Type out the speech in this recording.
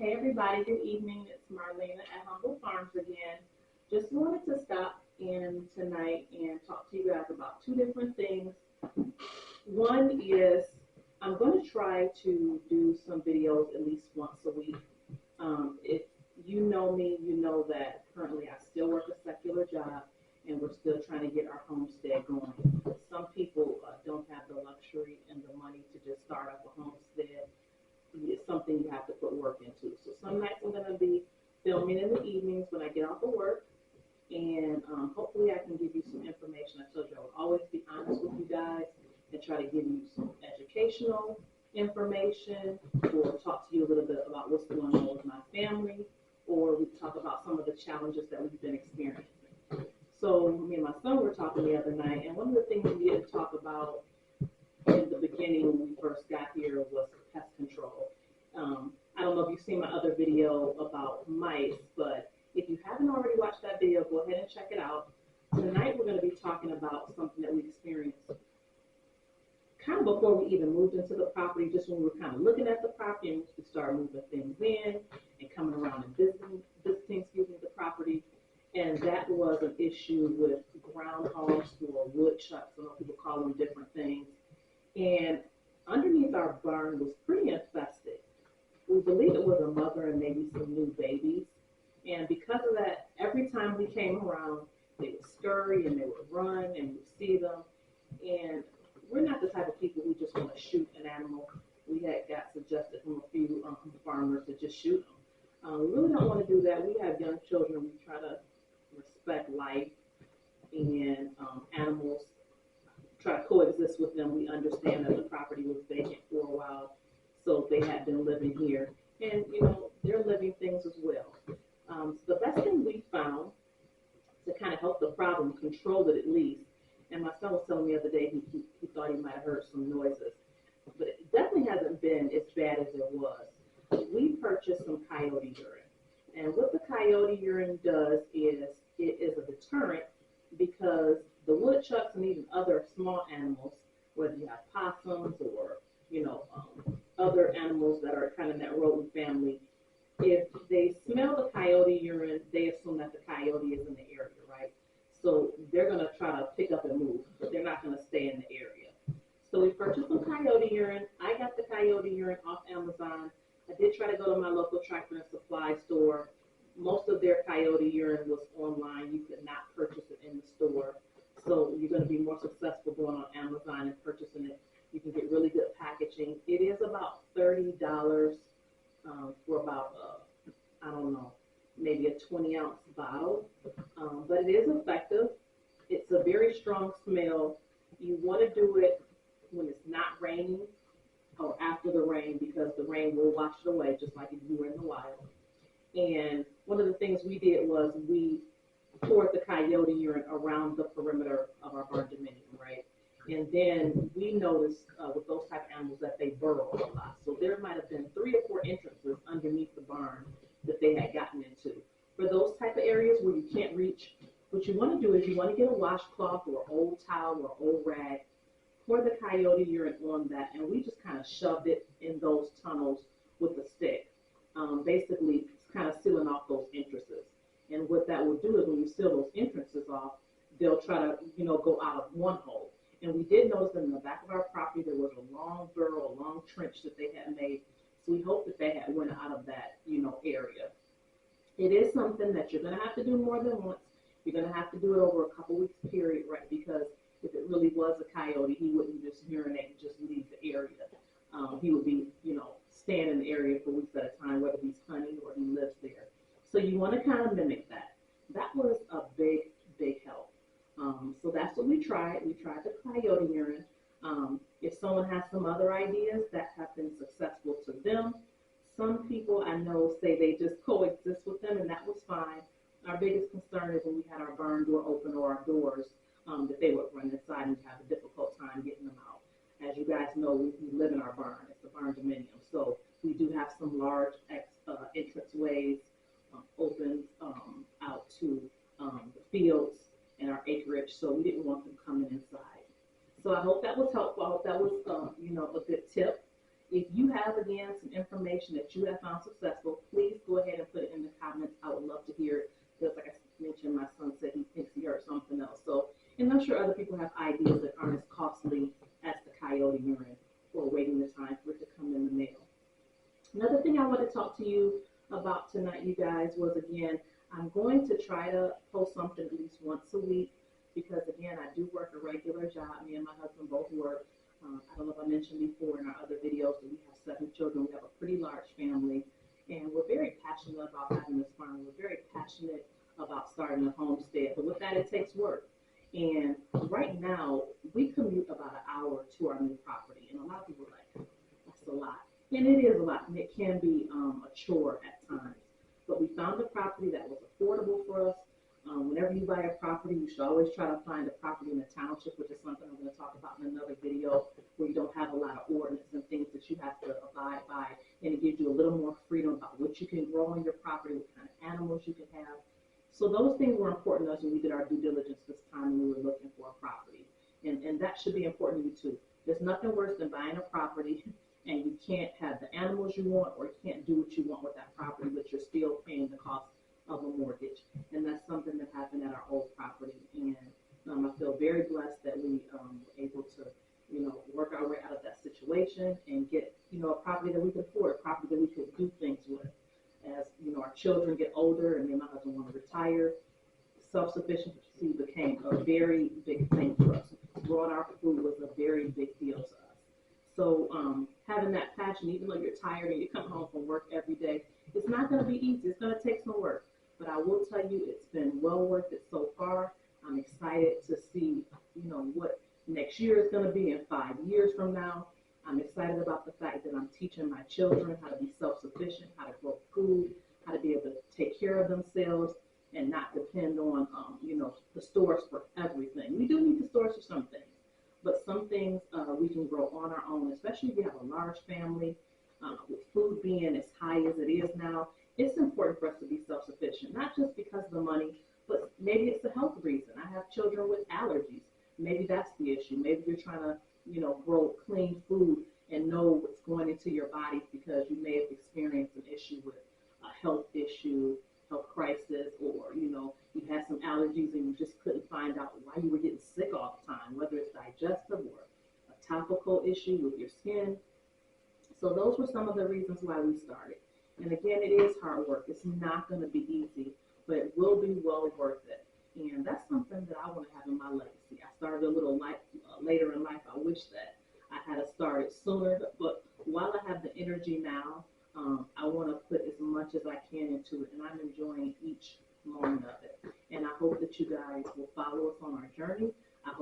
Hey everybody, good evening. It's Marlena at Humble Farms again. Just wanted to stop in tonight and talk to you guys about two different things. One is I'm going to try to do some videos at least once a week. If you know me, you know that currently I still work a secular job and we're still trying to get our homestead going. Some people don't have the luxury and the money to just start up a homestead. It's something you have to put work into. So some nights I'm going to be filming in the evenings when I get off of work, and hopefully I can give you some information. I told you I would always be honest with you guys and try to give you some educational information or talk to you a little bit about what's going on with my family, or we talk about some of the challenges that we've been experiencing. So me and my son were talking the other night, and one of the things we didn't talk about in the beginning when we first got here was pest control. I don't know if you've seen my other video about mice, but if you haven't already watched that video, go ahead and check it out. Tonight we're going to be talking about something that we experienced kind of before we even moved into the property, just when we were kind of looking at the property and we started moving things in and coming around and visiting the property. And that was an issue with groundhogs or woodchucks. I know people call them different things. And underneath our barn was pretty infested. We believe it was a mother and maybe some new babies. And because of that, every time we came around, they would scurry and they would run and we'd see them. And we're not the type of people who just want to shoot an animal. We had got suggested from a few farmers to just shoot them. We really don't want to do that. We have young children. We try to respect life and animals, try to coexist with them. We understand that the property was vacant for a while, so they had been living here. And, you know, they're living things as well. So the best thing we found to kind of help the problem, control it at least, and my son was telling me the other day he thought he might have heard some noises, but it definitely hasn't been as bad as it was. We purchased some coyote urine. And what the coyote urine does is it is a deterrent because the woodchucks and even other small animals, whether you have possums or, other animals that are kind of in that rodent family, if they smell the coyote urine, they assume that the coyote is in the area, right? So they're going to try to pick up and move, but they're not going to stay in the area. So we purchased some coyote urine. I got the coyote urine off Amazon. I did try to go to my local tractor and supply store. Most of their coyote urine was online. You could not purchase it in the store. So you're going to be more successful going on Amazon and purchasing it. You can get really good packaging. It is about $30 for about, I don't know, maybe a 20-ounce bottle. But it is effective. It's a very strong smell. You want to do it when it's not raining or after the rain because the rain will wash it away just like if you were in the wild. And one of the things we did was we poured the coyote urine around the perimeter of our barn dominium, right? And then we noticed with those type of animals that they burrow a lot. So there might have been 3 or 4 entrances underneath the barn that they had gotten into. For those type of areas where you can't reach, what you want to do is you want to get a washcloth or an old towel or an old rag, pour the coyote urine on that, and we just kind of shoved it in those tunnels with a stick. Basically, it's kind of sealing off those entrances. And what that will do is when you seal those entrances off, they'll try to, go out of one hole. And we did notice that in the back of our property there was a long burrow, a long trench that they had made. So we hope that they had went out of that, area. It is something that you're going to have to do more than once. You're going to have to do it over a couple weeks period, right? Because if it really was a coyote, he wouldn't just urinate and just leave the area. He would be, staying in the area for weeks at a time, whether he's hunting or he lives there. So you want to kind of mimic that. That was a big, big help. So that's what we tried. We tried the coyote urine. If someone has some other ideas that have been successful to them, some people I know say they just coexist with them, and that was fine. Our biggest concern is when we had our barn door open or our doors, that they would run inside and have a difficult time getting them out. As you guys know, we live in our barn. It's a barn dominium. So we do have some large entrance ways open out to the fields and our acreage. So we didn't want them coming inside. So I hope that was helpful. I hope that was, a good tip. if you have, again, some information that you have found successful, please go ahead and put it in the comments. I would love to hear it because, like I mentioned, my son said he thinks he heard something else. So, and I'm sure other people have ideas that aren't as costly as the coyote urine or waiting the time for it to come in the mail. Another thing I want to talk to you about tonight, you guys, was, again, I'm going to try to post something at least once a week because, again, I do work a regular job. Me and my husband both work. I don't know if I mentioned before in our other videos that we have 7 children. We have a pretty large family, and we're very passionate about having this farm. We're very passionate about starting a homestead, but with that, it takes work. And right now, we commute about an hour to our new property, and a lot of people are like, that's a lot. And it is a lot, and it can be a chore at times. But we found a property that was affordable for us. Whenever you buy a property, you should always try to find a property in the township, which is something I'm going to talk about in another video, where you don't have a lot of ordinance and things that you have to abide by, and it gives you a little more freedom about what you can grow on your property, what kind of animals you can have. So those things were important to us when we did our due diligence this time when we were looking for a property. And that should be important to you too. There's nothing worse than buying a property and you can't have the animals you want, or you can't do what you want with that property, but you're still paying the cost of a mortgage. And that's something that happened at our old property. And I feel very blessed that we were able to, work our way out of that situation and get, a property that we could afford, a property that we could do things with. As, our children get older and me and my husband want to retire, self-sufficiency became a very big thing for us. Growing our food was a very big deal to us. So having that passion, even though you're tired and you come home from work every day, it's not going to be easy. It's going to take some work. But I will tell you, it's been well worth it so far. I'm excited to see, what next year is going to be in 5 years from now. I'm excited about the fact that I'm teaching my children how to be self-sufficient, how to grow food, how to be able to take care of themselves and not depend on, the stores for everything. We do need the stores for some things, but some things we can grow on our own, especially if you have a large family. With food being as high as it is now, it's important for us to be self-sufficient, not just because of the money, but maybe it's a health reason. I have children with allergies. Maybe that's the issue. Maybe you're trying to, grow clean food and know what's going into your body because you may have experienced an issue with a health issue, health crisis, or, you had some allergies and you just couldn't find out why you were getting sick all the time, whether it's digestive or a topical issue with your skin. So those were some of the reasons why we started. And again, it is hard work. It's not going to be easy, but it will be well worth it. And that's something that I want to have in my legacy. I started a little later in life. I wish that I had started sooner, but while I have the energy now, I want to put as much as I can into it, and I'm enjoying each moment of it. And I hope that you guys will follow us on our journey.